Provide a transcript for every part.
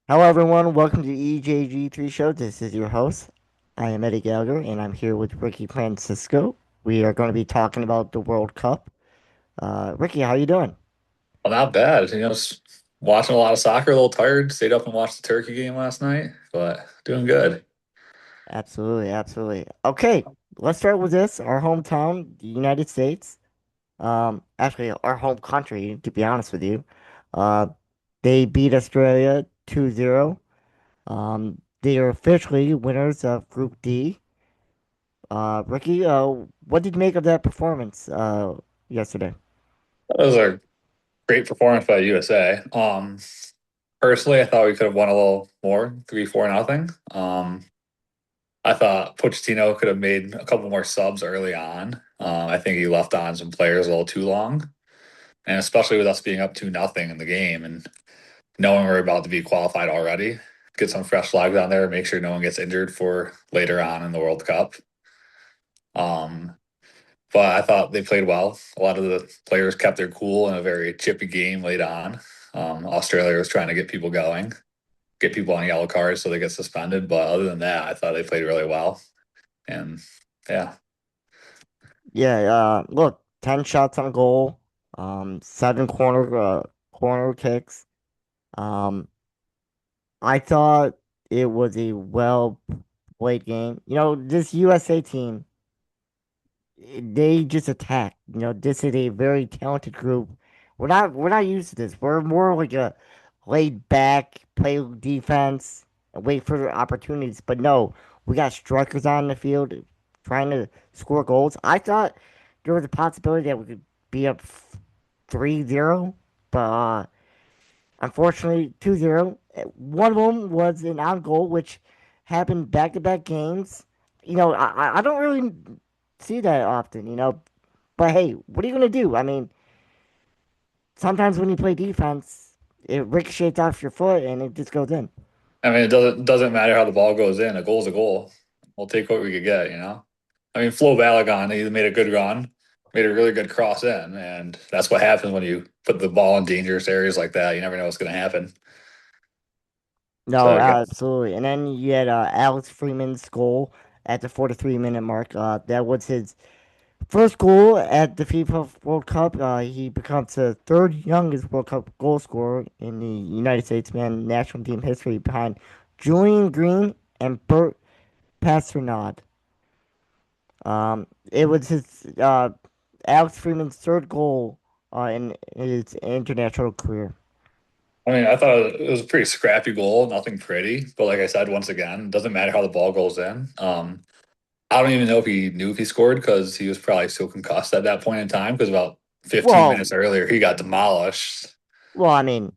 Hello, everyone. Welcome to EJG3 Show. This is your host. I am Eddie Gallagher, and I'm here with Ricky Francisco. We are going to be talking about the World Cup. Ricky, how you doing? Well, not bad. Watching a lot of soccer, a little tired. Stayed up and watched the Turkey game last night, but doing good. Absolutely, absolutely. Okay, let's start with this. Our hometown, the United States. Actually, our home country, to be honest with you. Uh, they beat Australia 2-0. They are officially winners of Group D. Ricky, what did you make of that performance yesterday? That was a great performance by USA. Personally, I thought we could have won a little more, 3-4 nothing. I thought Pochettino could have made a couple more subs early on. I think he left on some players a little too long, and especially with us being up 2-0 in the game and knowing we're about to be qualified already, get some fresh flags on there, make sure no one gets injured for later on in the World Cup. Um, But I thought they played well. A lot of the players kept their cool in a very chippy game late on. Australia was trying to get people going, get people on yellow cards so they get suspended. But other than that, I thought they played really well. And yeah, Yeah, look, 10 shots on goal, seven corner kicks. Um, I thought it was a well played game. This USA team, they just attack. This is a very talented group. We're not used to this. We're more like a laid back, play defense, and wait for opportunities. But no, we got strikers on the field trying to score goals. I thought there was a possibility that we could be up 3-0, but unfortunately 2-0. One of them was an on goal, which happened back to back games. I don't really see that often, but hey, what are you gonna do? I mean, sometimes when you play defense, it ricochets off your foot and it just goes in. I mean, it doesn't matter how the ball goes in. A goal's a goal. We'll take what we could get. I mean, Flo Balogun, he made a good run, made a really good cross in, and that's what happens when you put the ball in dangerous areas like that. You never know what's going to happen. No, So absolutely. And then you had Alex Freeman's goal at the 43-minute mark. That was his first goal at the FIFA World Cup. He becomes the third youngest World Cup goal scorer in the United States men's national team history behind Julian Green and Bert Pasternaud. It was his Alex Freeman's third goal in his international career. I mean, I thought it was a pretty scrappy goal, nothing pretty. But like I said, once again, it doesn't matter how the ball goes in. I don't even know if he knew if he scored because he was probably still concussed at that point in time. Because about 15 Well, minutes earlier, he got demolished. I mean,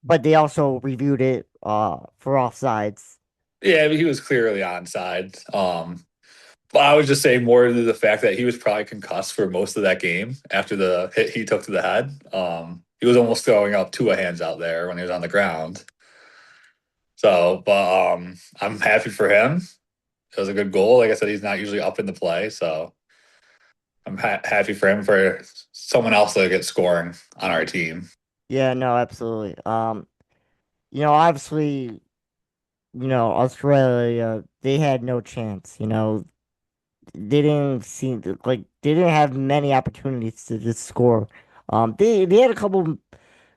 but they also reviewed it for offsides. Yeah, but he was clearly onside. But I would just say more to the fact that he was probably concussed for most of that game after the hit he took to the head. He was almost throwing up two hands out there when he was on the ground. So, but I'm happy for him. It was a good goal. Like I said, he's not usually up in the play, so I'm happy for him for someone else to get scoring on our team. Yeah, no, absolutely. Obviously, Australia, they had no chance. They didn't seem like they didn't have many opportunities to just score. They had a couple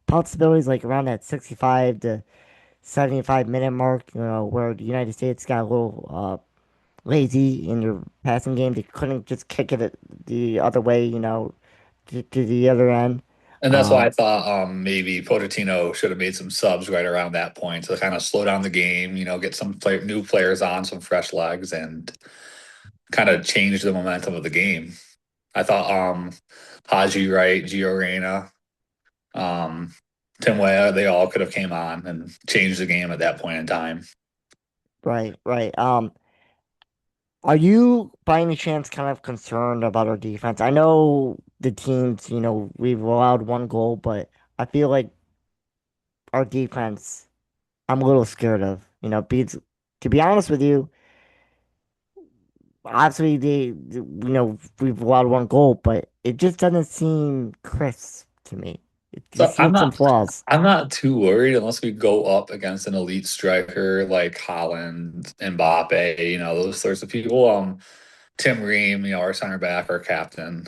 possibilities like around that 65 to 75-minute mark, where the United States got a little lazy in their passing game. They couldn't just kick it the other way, to the other end. And that's why Um, I thought maybe Pochettino should have made some subs right around that point to kind of slow down the game, get some new players on, some fresh legs, and kind of change the momentum of the game. I thought Haji Wright, Gio Reyna, um, Tim Weah, they all could have came on and changed the game at that point in time. right, right. Are you by any chance kind of concerned about our defense? I know the teams, we've allowed one goal, but I feel like our defense, I'm a little scared of. Beats. To be honest with you, obviously we've allowed one goal, but it just doesn't seem crisp to me. He's So seen some flaws. I'm not too worried unless we go up against an elite striker like Holland, Mbappe, those sorts of people. Tim Ream, our center back, our captain.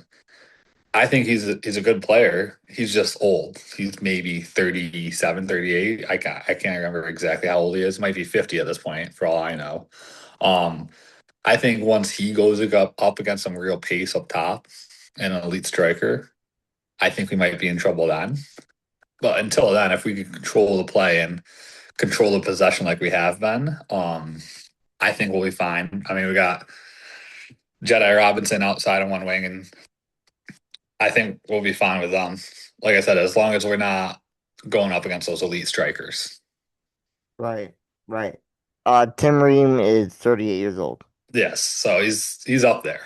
I think he's a good player. He's just old. He's maybe 37, 38. I can't remember exactly how old he is. Might be 50 at this point, for all I know. Um, I think once he goes up against some real pace up top and an elite striker, I think we might be in trouble then. But until then, if we can control the play and control the possession like we have been, I think we'll be fine. I mean, we got Jedi Robinson outside on one wing, and I think we'll be fine with them. Like I said, as long as we're not going up against those elite strikers. Right, right. Tim Ream is 38 years old. Yes, so he's up there.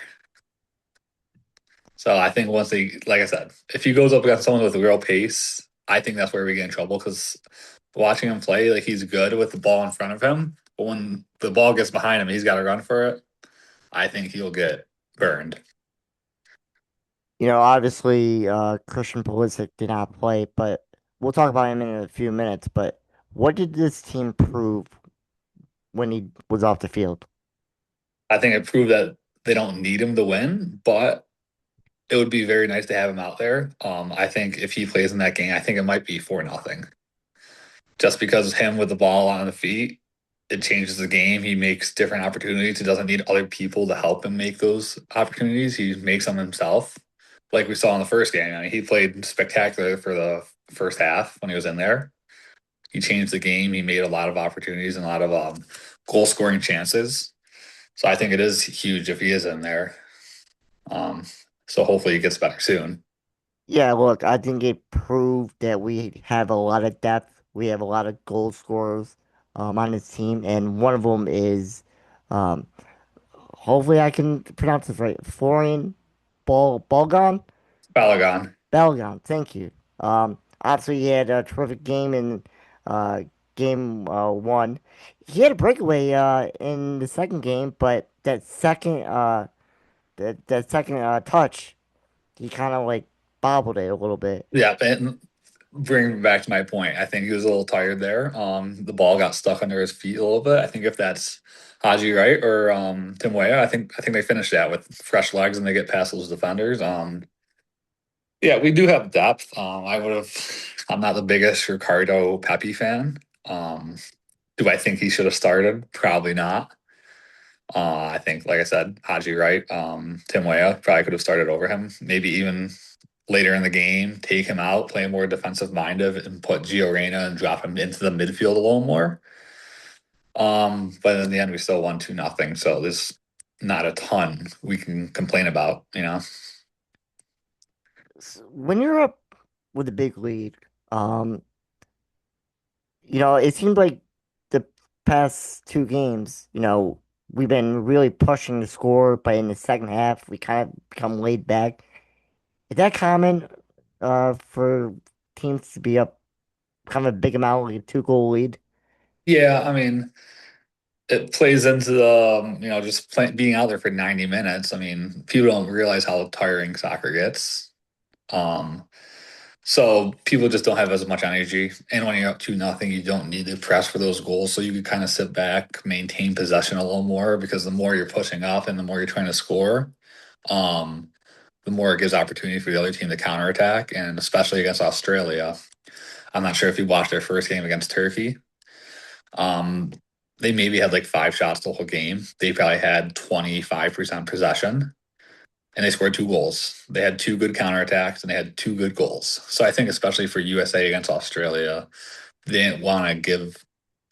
So I think once he, like I said, if he goes up against someone with real pace, I think that's where we get in trouble because watching him play, like he's good with the ball in front of him, but when the ball gets behind him, he's got to run for it. I think he'll get burned. Obviously, Christian Pulisic did not play, but we'll talk about him in a few minutes. But what did this team prove when he was off the field? I think it proved that they don't need him to win, but it would be very nice to have him out there. I think if he plays in that game, I think it might be 4-0. Just because him with the ball on the feet, it changes the game. He makes different opportunities. He doesn't need other people to help him make those opportunities. He makes them himself. Like we saw in the first game. I mean, he played spectacular for the first half when he was in there. He changed the game. He made a lot of opportunities and a lot of goal scoring chances. So I think it is huge if he is in there. Um, so hopefully he gets better soon. Yeah, look, I think it proved that we have a lot of depth. We have a lot of goal scorers on this team, and one of them is, um, hopefully I can pronounce this right, Florian Balgon. Balogun. Belgon, thank you. Obviously, he had a terrific game in uh, game one. He had a breakaway in the second game, but that second touch, he kind of like bobbled it a little bit. Yeah, and bring me back to my point. I think he was a little tired there. The ball got stuck under his feet a little bit. I think if that's Haji Wright or Tim Weah, I think they finish that with fresh legs and they get past those defenders. Yeah, we do have depth. I would have. I'm not the biggest Ricardo Pepi fan. Um, do I think he should have started? Probably not. I think, like I said, Haji Wright, Tim Weah probably could have started over him. Maybe even later in the game, take him out, play more defensive minded, and put Gio Reyna and drop him into the midfield a little more. But in the end, we still won 2-0. So there's not a ton we can complain about. When you're up with a big lead, um, it seemed like the past two games, we've been really pushing the score, but in the second half, we kind of become laid back. Is that common for teams to be up kind of a big amount, like a two-goal lead? Yeah, I mean, it plays into the just being out there for 90 minutes. I mean, people don't realize how tiring soccer gets. Um, So people just don't have as much energy. And when you're up 2-0, you don't need to press for those goals. So you can kind of sit back, maintain possession a little more because the more you're pushing up and the more you're trying to score, um, the more it gives opportunity for the other team to counterattack. And especially against Australia. I'm not sure if you watched their first game against Turkey. Um, they maybe had like 5 shots the whole game. They probably had 25% possession and they scored 2 goals. They had 2 good counterattacks and they had 2 good goals. So I think especially for USA against Australia, they didn't want to give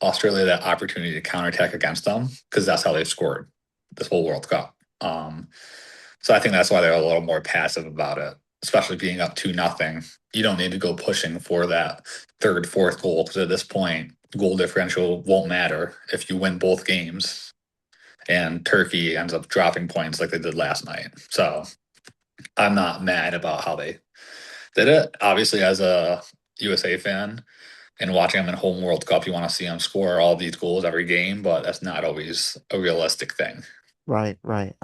Australia that opportunity to counterattack against them because that's how they've scored this whole World Cup. So I think that's why they're a little more passive about it, especially being up 2-0. You don't need to go pushing for that third, fourth goal because at this point, goal differential won't matter if you win both games and Turkey ends up dropping points like they did last night. So I'm not mad about how they did it. Obviously, as a USA fan and watching them in home World Cup, you want to see them score all these goals every game, but that's not always a realistic thing. Right, right.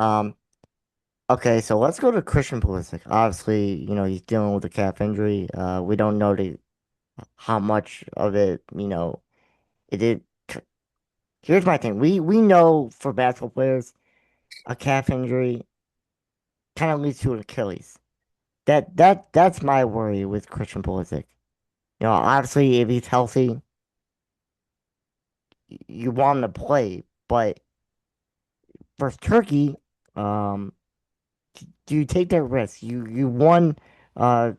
Okay, so let's go to Christian Pulisic. Obviously, he's dealing with a calf injury. We don't know how much of it, it did. Here's my thing. We know for basketball players, a calf injury kind of leads to an Achilles. That's my worry with Christian Pulisic. Obviously, if he's healthy, you want him to play. But versus Turkey, um, do you take that risk? You won uh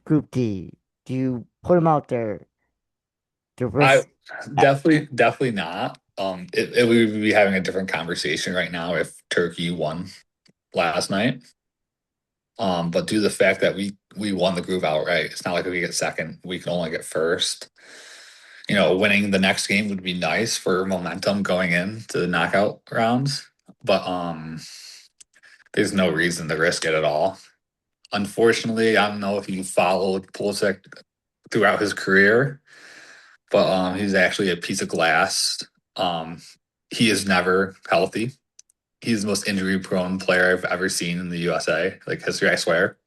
Group D. Do you put him out there? The I risk. definitely not. We would be having a different conversation right now if Turkey won last night. But due to the fact that we won the group outright, it's not like if we get second, we can only get first. Winning the next game would be nice for momentum going into the knockout rounds, but there's no reason to risk it at all. Unfortunately, I don't know if you followed Pulisic throughout his career, but he's actually a piece of glass. Um, he is never healthy. He's the most injury prone player I've ever seen in the USA, like history, I swear.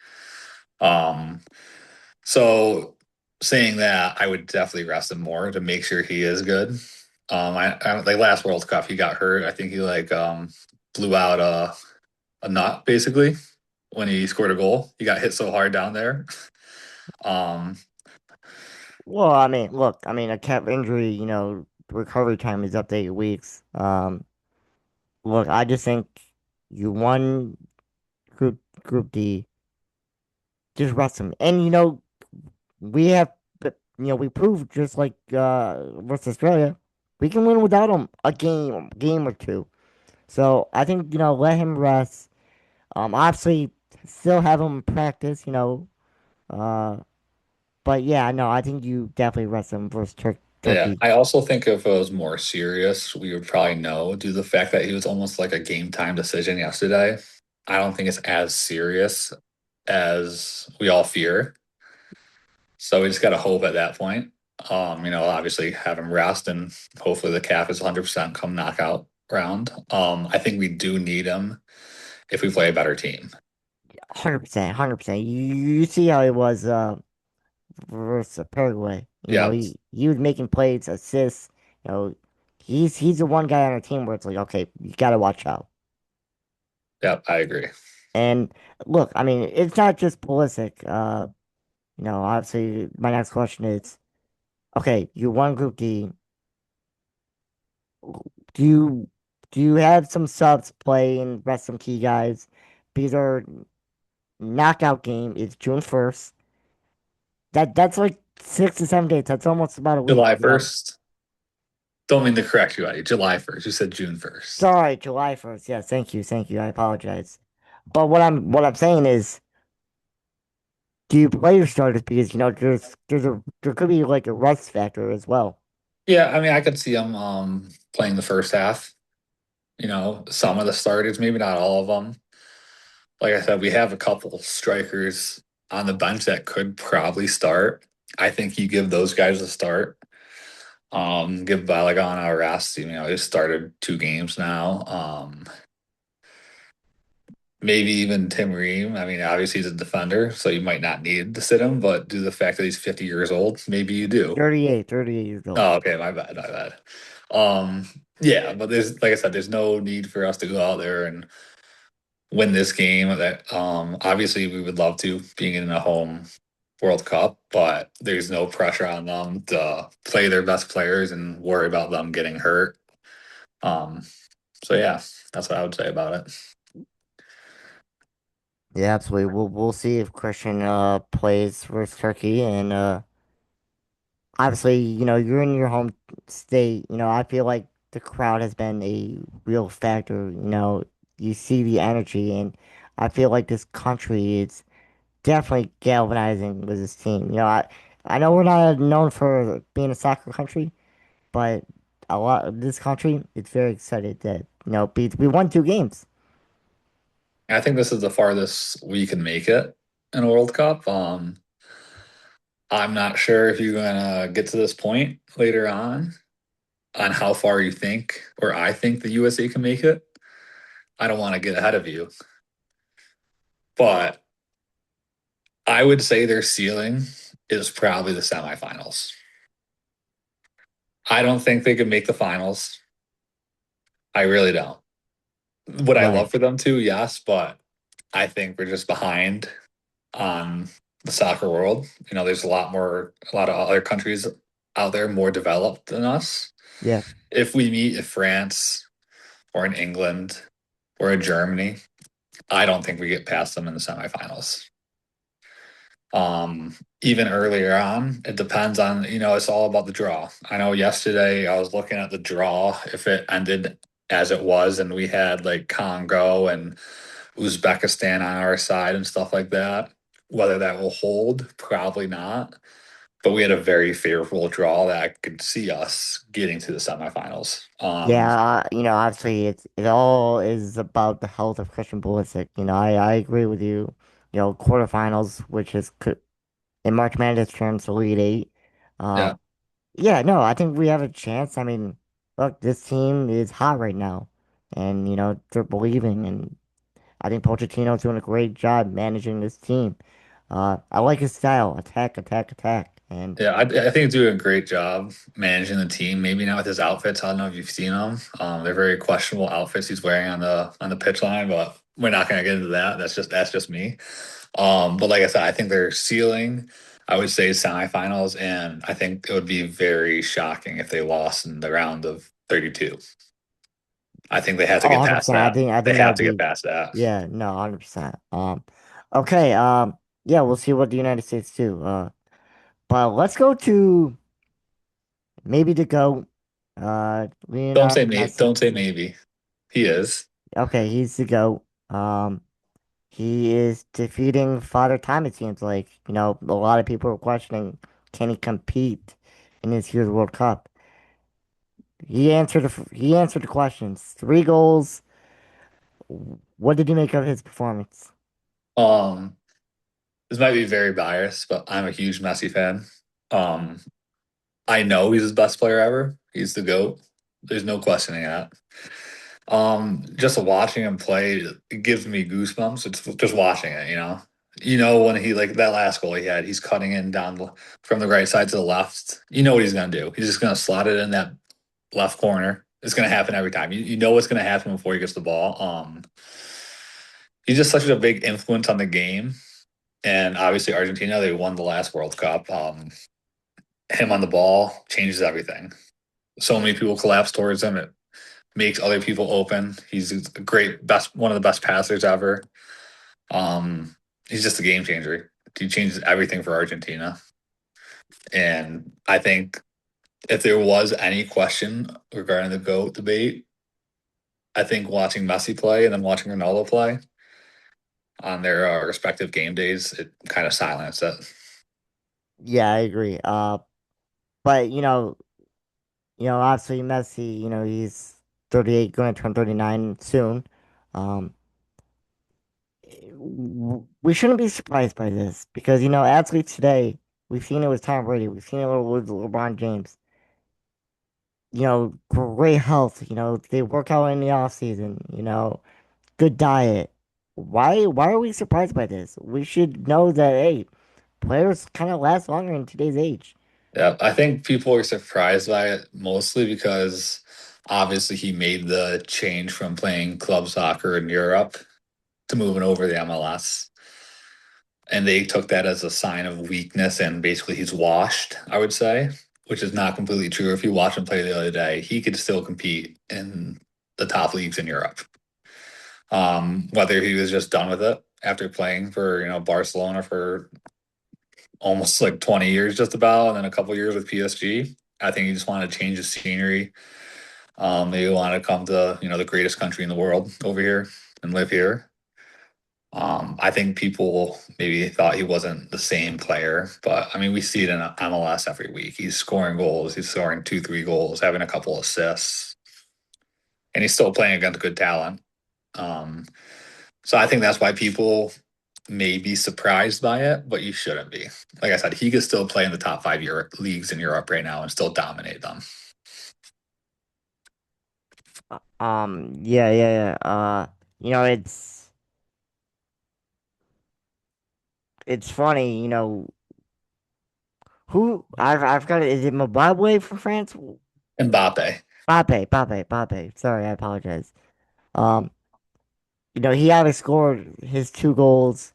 Um, so saying that, I would definitely rest him more to make sure he is good. I like last World Cup, he got hurt. I think he blew out a nut basically when he scored a goal. He got hit so hard down there. Um, Well, I mean, look, I mean, a calf injury, recovery time is up to 8 weeks. Look, I just think you won Group D, just rest him. And we have, we proved just like versus Australia, we can win without him a game or two. So I think let him rest. Obviously, still have him practice. Uh, but yeah, no, I think you definitely rest him versus yeah, Turkey. I also think if it was more serious, we would probably know due to the fact that he was almost like a game time decision yesterday. I don't think it's as serious as we all fear. So we just got to hope at that point. Obviously have him rest and hopefully the cap is 100% come knockout round. I think we do need him if we play a better team. 100%, 100%. You see how he was versus Paraguay. Yeah, He was making plays, assists. You know, he's the one guy on our team where it's like, okay, you gotta watch out. yeah, I agree. And look, I mean, it's not just Pulisic. Obviously, my next question is, okay, you won Group D. Do you do you have some subs play and rest some key guys? Because our knockout game is June 1st. That's like 6 to 7 days. That's almost about a week. July 1st. Don't mean to correct you, Eddie. July 1st. You said June 1st. Sorry, July 1st. Yes, thank you. I apologize. But what I'm saying is, do you play your starters because there could be like a rust factor as well. Yeah, I mean, I could see him playing the first half. Some of the starters, maybe not all of them. Like I said, we have a couple strikers on the bench that could probably start. I think you give those guys a start. Give Balogun a rest. He's started 2 games now. Maybe even Tim Ream. I mean, obviously he's a defender, so you might not need to sit him, but due to the fact that he's 50 years old, maybe you do. 38 years old. Oh, okay, my bad. Um, yeah, but there's like I said, there's no need for us to go out there and win this game. That obviously we would love to being in a home World Cup, but there's no pressure on them to play their best players and worry about them getting hurt. Um, so yeah, that's what I would say about it. Yeah, absolutely. We'll see if Christian plays versus Turkey, and obviously, you're in your home state. I feel like the crowd has been a real factor. You see the energy, and I feel like this country is definitely galvanizing with this team. I know we're not known for being a soccer country, but a lot of this country is very excited that we won 2 games. I think this is the farthest we can make it in a World Cup. I'm not sure if you're gonna get to this point later on how far you think or I think the USA can make it. I don't want to get ahead of you. but I would say their ceiling is probably the semifinals. I don't think they could make the finals. I really don't. Would I Right. love for them to? Yes, but I think we're just behind on the soccer world. There's a lot of other countries out there more developed than us. Yeah. If we meet in France or in England or in Germany, I don't think we get past them in the semifinals. Even earlier on, it depends on, it's all about the draw. I know yesterday I was looking at the draw, if it ended as it was, and we had like Congo and Uzbekistan on our side and stuff like that. Whether that will hold, probably not. But we had a very favorable draw that could see us getting to the semifinals. Yeah, obviously it all is about the health of Christian Pulisic. I agree with you. Quarterfinals, which is in March Madness turns to Elite Eight. Yeah. Yeah, no, I think we have a chance. I mean, look, this team is hot right now, and they're believing, and I think Pochettino's doing a great job managing this team. I like his style, attack, attack, attack, and Yeah, I think he's doing a great job managing the team. Maybe not with his outfits. I don't know if you've seen them. They're very questionable outfits he's wearing on the pitch line, but we're not going to get into that. That's just me. But like I said, I think their ceiling, I would say semifinals, and I think it would be very shocking if they lost in the round of 32. I think they have to oh, get past 100%. I that. think I They think that have would to get be, past that. yeah, no, 100%. Okay, yeah, we'll see what the United States do. But let's go to maybe the GOAT, Leonardo Don't Messi. say maybe. He is. Okay, he's the GOAT. He is defeating Father Time, it seems like. A lot of people are questioning, can he compete in this year's World Cup? He answered the questions. 3 goals. What did you make of his performance? Um, this might be very biased, but I'm a huge Messi fan. Um, I know he's his best player ever. He's the GOAT. There's no questioning that. Just watching him play, it gives me goosebumps. It's just watching it, you know. When he like that last goal he had, he's cutting in from the right side to the left. You know what he's gonna do. He's just gonna slot it in that left corner. It's gonna happen every time. You know what's gonna happen before he gets the ball. He's just such a big influence on the game. And obviously Argentina, they won the last World Cup. Him on the ball changes everything. So many people collapse towards him. It makes other people open. He's a great one of the best passers ever. Um, he's just a game changer. He changes everything for Argentina. And I think if there was any question regarding the GOAT debate, I think watching Messi play and then watching Ronaldo play on their respective game days, it kind of silenced it. Yeah, I agree. But obviously Messi, he's 38, going to turn 39 soon. Um, we shouldn't be surprised by this because athletes today, we've seen it with Tom Brady, we've seen it with LeBron James. Great health. They work out in the off season. Good diet. Why are we surprised by this? We should know that hey, players kind of last longer in today's age. Yeah, I think people are surprised by it mostly because obviously he made the change from playing club soccer in Europe to moving over the MLS. And they took that as a sign of weakness and basically he's washed, I would say, which is not completely true. If you watch him play the other day, he could still compete in the top leagues in Europe. Whether he was just done with it after playing for, Barcelona for almost like 20 years just about, and then a couple years with PSG. I think he just wanted to change the scenery. Maybe wanted to come to, the greatest country in the world over here and live here. I think people maybe thought he wasn't the same player, but I mean, we see it in MLS every week. He's scoring goals. He's scoring 2, 3 goals, having a couple assists, and he's still playing against good talent. Um, so I think that's why people may be surprised by it, but you shouldn't be. Like I said, he could still play in the top 5 leagues in Europe right now and still dominate them. Yeah, yeah, yeah. It's it's funny, who I've got it. Is it Mbappe for France? Mbappe. Pape. Sorry, I apologize. Um, he outscored his two goals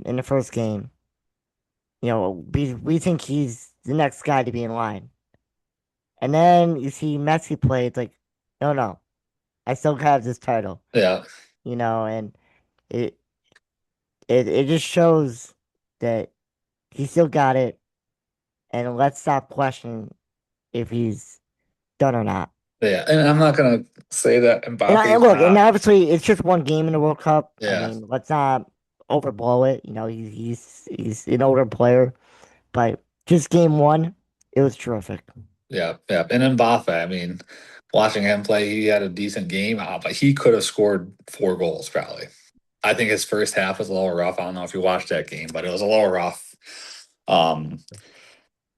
in the first game. We think he's the next guy to be in line. And then you see Messi play, it's like, no, no, I still have this title, Yeah, and it it just shows that he still got it, and let's stop questioning if he's done or not. yeah. And I'm not gonna say that And Mbappe's look, and not. obviously it's just one game in the World Cup. I Yeah, mean, let's not overblow it. He's an older player, but just game one, it was terrific. yeah, yeah. And Mbappe, I mean, watching him play, he had a decent game, but he could have scored 4 goals probably. I think his first half was a little rough. I don't know if you watched that game, but it was a little rough. Um,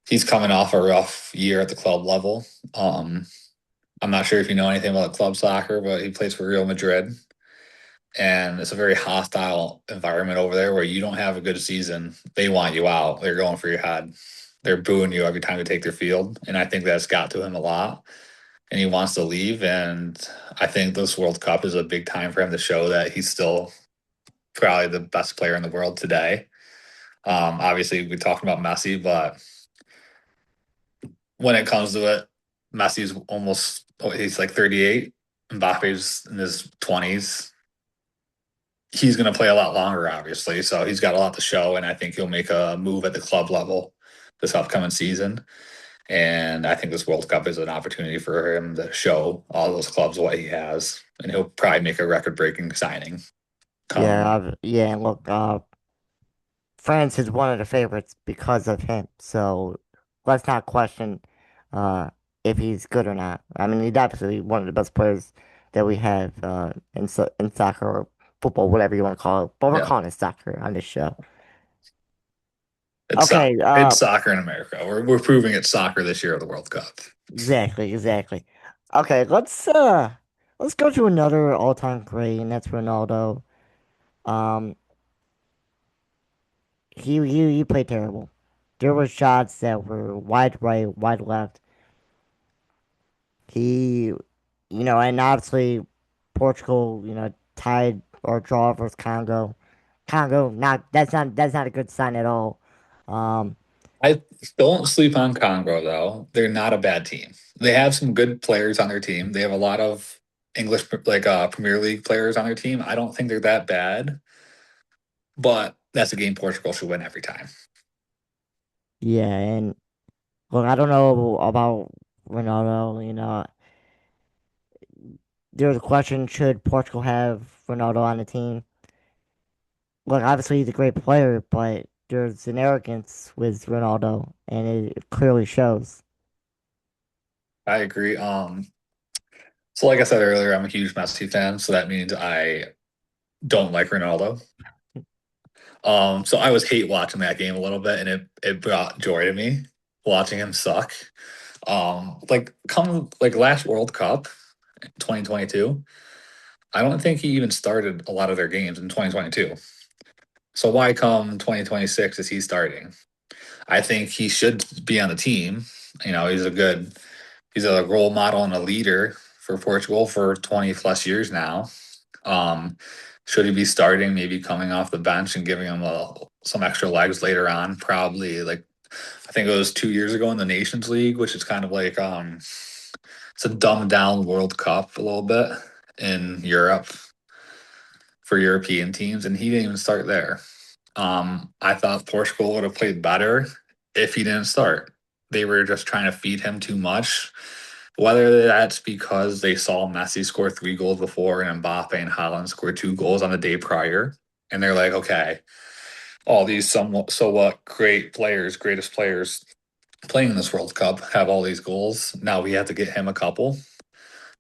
he's coming off a rough year at the club level. I'm not sure if you know anything about club soccer, but he plays for Real Madrid. And it's a very hostile environment over there where you don't have a good season. They want you out. They're going for your head. They're booing you every time you take their field. And I think that's got to him a lot. And he wants to leave. And I think this World Cup is a big time for him to show that he's still probably the best player in the world today. Obviously, we talked about Messi, but when it comes to it, Messi's almost, he's like 38. Mbappe's in his 20s. He's going to play a lot longer, obviously. So he's got a lot to show. And I think he'll make a move at the club level this upcoming season. And I think this World Cup is an opportunity for him to show all those clubs what he has. And he'll probably make a record breaking signing come. Yeah. Look, France is one of the favorites because of him. So let's not question uh, if he's good or not. I mean, he's absolutely one of the best players that we have in soccer or football, whatever you want to call it. But we're Yeah, calling it soccer on this show. it's Okay, soccer. It's soccer in America. We're proving it's soccer this year at the World Cup. exactly. Okay, let's go to another all-time great, and that's Ronaldo. Um, he played terrible. There were shots that were wide right, wide left. He, and obviously Portugal, tied or draw versus Congo. Congo, not that's not a good sign at all. Um, I don't sleep on Congo though. They're not a bad team. They have some good players on their team. They have a lot of English Premier League players on their team. I don't think they're that bad, but that's a game Portugal should win every time. yeah, and look, I don't know about Ronaldo. There's a question: should Portugal have Ronaldo on the team? Look, obviously he's a great player, but there's an arrogance with Ronaldo, and it clearly shows. I agree. So like I said earlier, I'm a huge Messi fan, so that means I don't like Ronaldo. So I was hate watching that game a little bit, and it brought joy to me watching him suck. Like come like last World Cup, 2022. I don't think he even started a lot of their games in 2022. So why come 2026 is he starting? I think he should be on the team. He's a role model and a leader for Portugal for 20 plus years now. Um, should he be starting, maybe coming off the bench and giving him some extra legs later on? Probably like I think it was 2 years ago in the Nations League, which is kind of like it's a dumbed down World Cup a little bit in Europe for European teams, and he didn't even start there. I thought Portugal would have played better if he didn't start. They were just trying to feed him too much. Whether that's because they saw Messi score 3 goals before and Mbappe and Haaland score 2 goals on the day prior, and they're like, okay, all these somewhat so what great players, greatest players playing in this World Cup have all these goals. Now we have to get him a couple.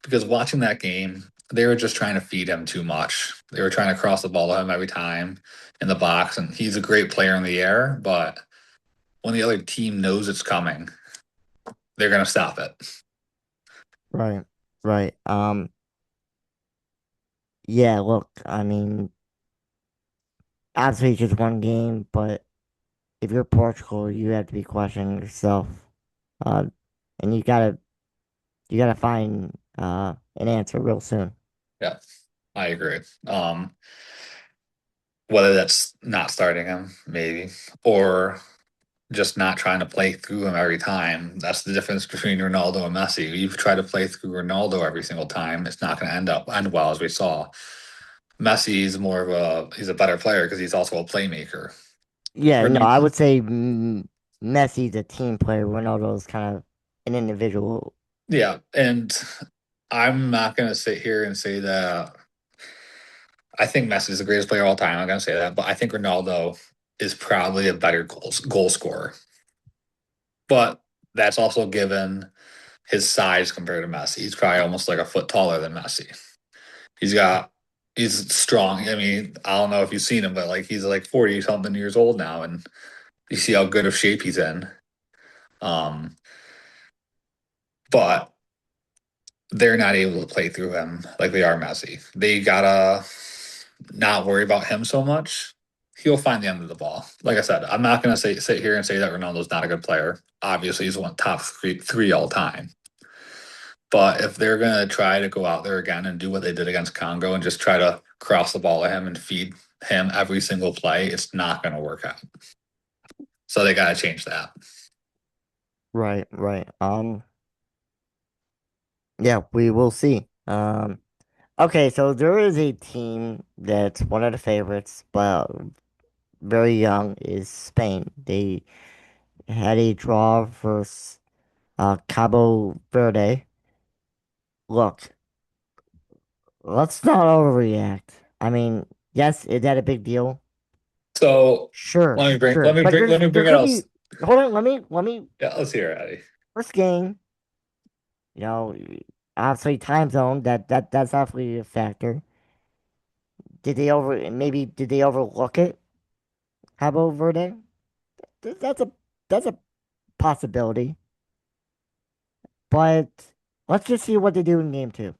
Because watching that game, they were just trying to feed him too much. They were trying to cross the ball to him every time in the box, and he's a great player in the air. But when the other team knows it's coming, they're going to stop it. Right, right. Yeah. Look, I mean, obviously just one game, but if you're Portugal, you have to be questioning yourself. Uh, and you gotta find an answer real soon. Yeah, I agree. Whether that's not starting him, maybe, or just not trying to play through him every time. That's the difference between Ronaldo and Messi. You try to play through Ronaldo every single time, it's not going to end well, as we saw. Messi is more of he's a better player because he's also a playmaker. Yeah, no, Ren- I would say Messi's a team player. Ronaldo's kind of an individual. Yeah, and I'm not going to sit here and say that I think Messi is the greatest player of all time. I'm going to say that, but I think Ronaldo is probably a better goal scorer. But that's also given his size compared to Messi. He's probably almost like a foot taller than Messi. He's got he's strong. I mean, I don't know if you've seen him, but like he's like 40 something years old now, and you see how good of shape he's in. Um, but they're not able to play through him like they are Messi. They gotta not worry about him so much. He'll find the end of the ball. Like I said, I'm not gonna sit here and say that Ronaldo's not a good player. Obviously, he's one top three all time. But if they're gonna try to go out there again and do what they did against Congo and just try to cross the ball at him and feed him every single play, it's not gonna work out. So they gotta change that. Right, right. Yeah, we will see. Okay, so there is a team that's one of the favorites, but very young is Spain. They had a draw versus Cabo Verde. Look, let's not overreact. I mean, yes, is that a big deal? So Sure, sure. But let me there bring it could else. be. Hold on, let me. Yeah, let's hear it, Eddie. First game, you know, obviously time zone. That's definitely a factor. Did they overlook it? Cabo Verde. That's a possibility. But let's just see what they do in game two.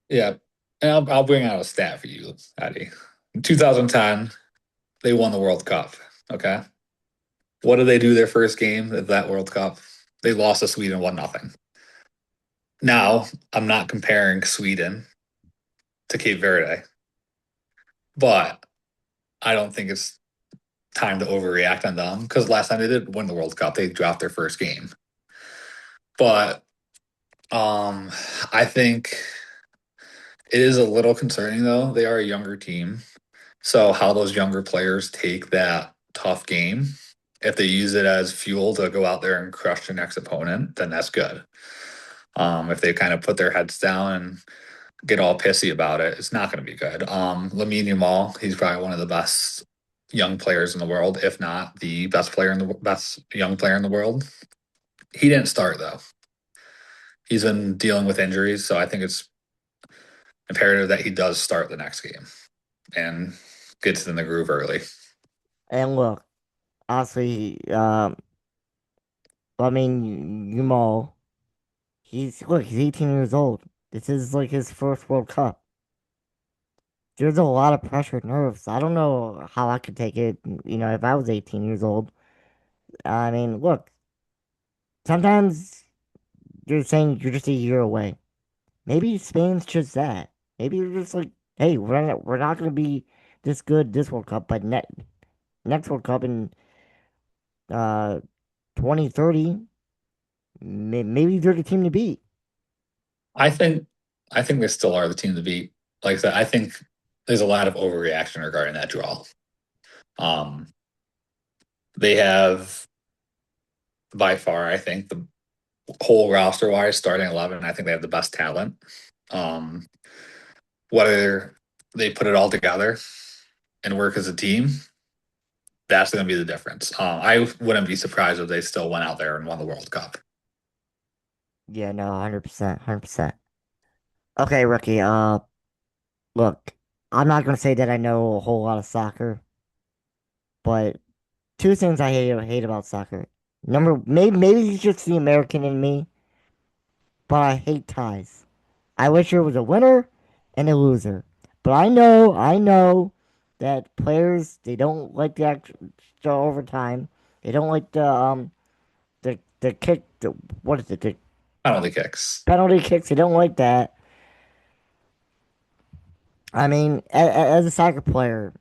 Yeah. And I'll bring out a stat for you, Eddie. In 2010, they won the World Cup. Okay. What did they do their first game of that World Cup? They lost to Sweden 1-0. Now, I'm not comparing Sweden to Cape Verde, but I don't think it's time to overreact on them because last time they did win the World Cup, they dropped their first game. But I think it is a little concerning though. They are a younger team. So how those younger players take that tough game, if they use it as fuel to go out there and crush their next opponent, then that's good. If they kind of put their heads down and get all pissy about it, it's not going to be good. Lamine Yamal, he's probably one of the best young players in the world, if not the best player in the best young player in the world. He didn't start though. He's been dealing with injuries, so I think it's imperative that he does start the next game and gets in the groove early. And look, honestly, I mean, Yumal, he's 18 years old. This is like his first World Cup. There's a lot of pressure, nerves. I don't know how I could take it. If I was 18 years old. I mean, look, sometimes you're saying you're just a year away. Maybe Spain's just that. Maybe you're just like, hey, we're not gonna be this good this World Cup, but next World Cup in uh 2030, maybe they're the team to beat. I think I think they still are the team to beat. Like I said, I think there's a lot of overreaction regarding that draw. Um, they have by far, I think, the whole roster wise, starting 11, I think they have the best talent. Um, whether they put it all together and work as a team, that's going to be the difference. I wouldn't be surprised if they still went out there and won the World Cup. Yeah, no, 100%, 100%. Okay, rookie. Look, I'm not gonna say that I know a whole lot of soccer, but two things I hate about soccer. Maybe it's just the American in me, but I hate ties. I wish there was a winner and a loser. But I know that players they don't like the extra overtime. They don't like the kick the what is it the Penalty kicks. penalty kicks. They don't like that. I mean, as a soccer player,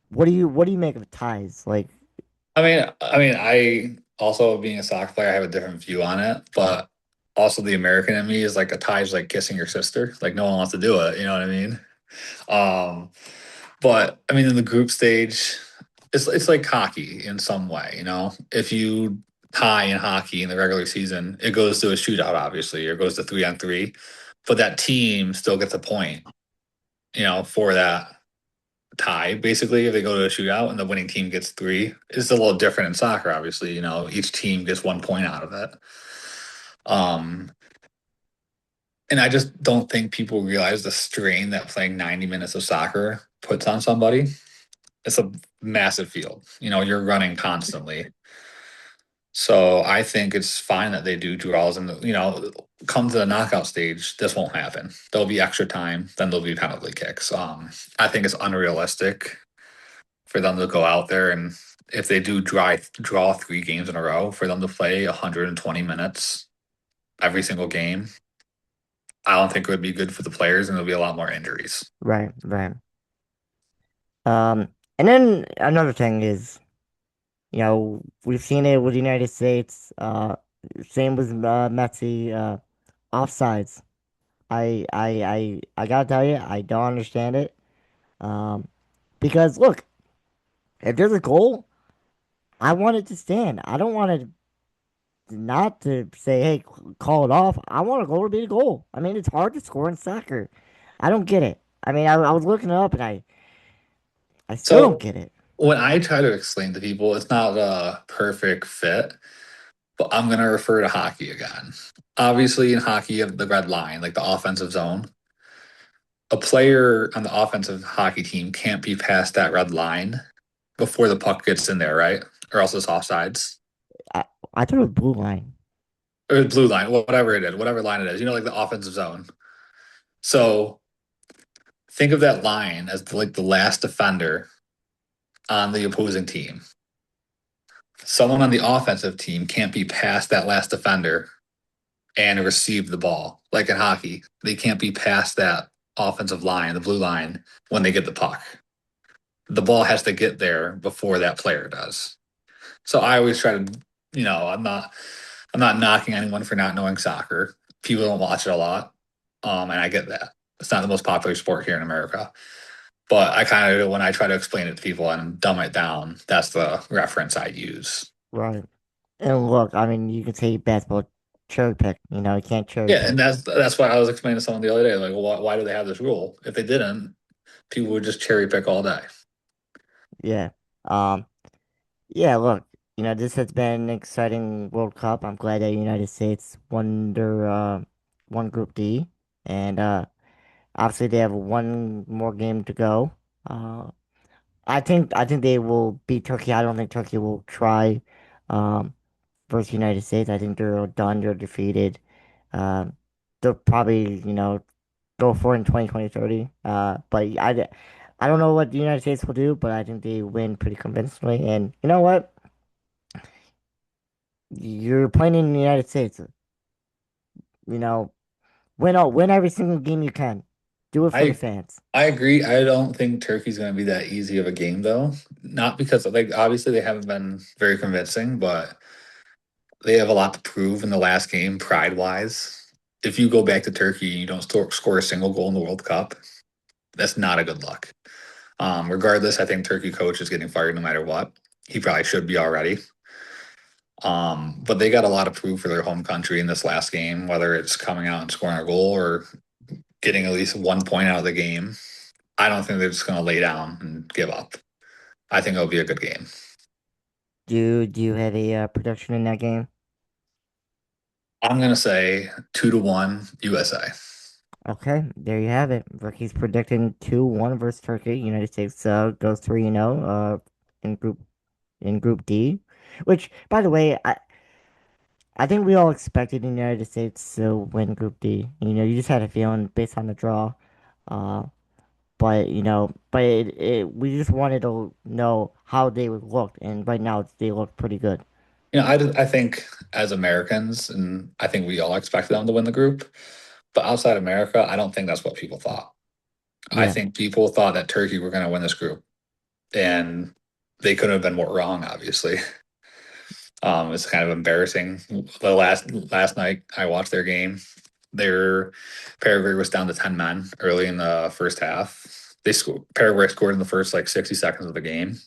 what do you make of ties? Like, I also being a soccer player, I have a different view on it, but also the American in me is like a tie is like kissing your sister. Like no one wants to do it. You know what I mean? Um, but I mean, in the group stage, it's like hockey in some way. You know, if you tie in hockey in the regular season, it goes to a shootout, obviously, or it goes to 3-on-3, but that team still gets a point. You know, for that tie, basically, if they go to a shootout and the winning team gets three. It's a little different in soccer, obviously. You know, each team gets 1 point out of it. Um, and I just don't think people realize the strain that playing 90 minutes of soccer puts on somebody. It's a massive field. You know, you're running constantly. So I think it's fine that they do draws and come to the knockout stage, this won't happen. There'll be extra time, then there'll be penalty kicks. I think it's unrealistic for them to go out there and if they do draw 3 games in a row, for them to play 120 minutes every single game, I don't think it would be good for the players and there'll be a lot more injuries. right, right. And then another thing is, we've seen it with the United States. Same with Messi. Offsides. I gotta tell you, I don't understand it. Um, because look, if there's a goal, I want it to stand. I don't want it not to say, hey, call it off. I want a goal to be a goal. I mean, it's hard to score in soccer. I don't get it. I mean, I was looking it up and I still don't So get it. when I try to explain to people, it's not a perfect fit, but I'm going to refer to hockey again. Obviously, in hockey, you have the red line, like the offensive zone. A player on the offensive hockey team can't be past that red line before the puck gets in there, right? Or else it's offsides. I, I thought it was blue line. Or blue line, whatever it is, whatever line it is, like the offensive zone. So think of that line as like the last defender on the opposing team. Someone on the offensive team can't be past that last defender and receive the ball. Like in hockey, they can't be past that offensive line, the blue line, when they get the puck. The ball has to get there before that player does. So I always try to, I'm not knocking anyone for not knowing soccer. People don't watch it a lot, and I get that. It's not the most popular sport here in America. But I kind of, when I try to explain it to people and dumb it down, that's the reference I use. Right. And look, I mean, you can say basketball cherry pick. You can't cherry Yeah, and pick. that's why I was explaining to someone the other day, like, why do they have this rule? If they didn't, people would just cherry pick all day. Yeah. Um, yeah, look, this has been an exciting World Cup. I'm glad that United States won Group D. And obviously they have one more game to go. Uh I think they will beat Turkey. I don't think Turkey will try um versus United States. I think they're done, they're defeated. Um they'll probably, go for it in 2020-30. But I don't know what the United States will do, but I think they win pretty convincingly. And you know what? You're playing in the United States. You know, win every single game you can. Do it for the I fans. I agree. I don't think Turkey's going to be that easy of a game though. Not because like obviously they haven't been very convincing, but they have a lot to prove in the last game pride wise. If you go back to Turkey and you don't score a single goal in the World Cup, that's not a good look. Regardless, I think Turkey coach is getting fired no matter what. He probably should be already. But they got a lot of proof for their home country in this last game, whether it's coming out and scoring a goal or getting at least 1 point out of the game. I don't think they're just going to lay down and give up. I think it'll be a good game. Do you have a prediction in that game? I'm going to say 2-1 USA. Okay, there you have it. Ricky's predicting 2-1 versus Turkey. United States goes 3-0 in group D. Which, by the way, I think we all expected the United States to win Group D. You just had a feeling based on the draw. Uh but we just wanted to know how they would look, and right now they look pretty good. I think as Americans, and I think we all expected them to win the group, but outside America, I don't think that's what people thought. I Yeah, think people thought that Turkey were going to win this group, and they couldn't have been more wrong, obviously. It's kind of embarrassing. The last night I watched their game. Their Paraguay was down to 10 men early in the first half. Paraguay scored in the first like 60 seconds of the game.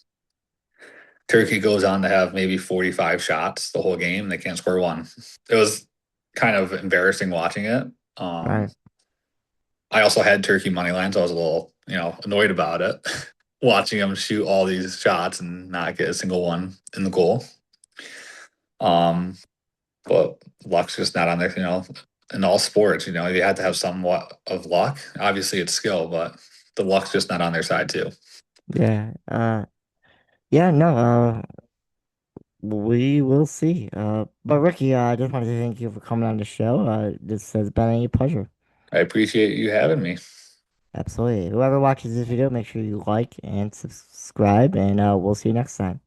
Turkey goes on to have maybe 45 shots the whole game. They can't score one. It was kind of embarrassing watching it. Um, right. I also had Turkey money line, so I was a little, annoyed about it. Watching them shoot all these shots and not get a single one in the goal. Um, but luck's just not on there, in all sports, you had to have somewhat of luck. Obviously it's skill, but the luck's just not on their side too. Yeah. Yeah. No. We will see. But Ricky, I just wanted to thank you for coming on the show. This has been a pleasure. I appreciate you having me. Absolutely. Whoever watches this video, make sure you like and subscribe, and we'll see you next time.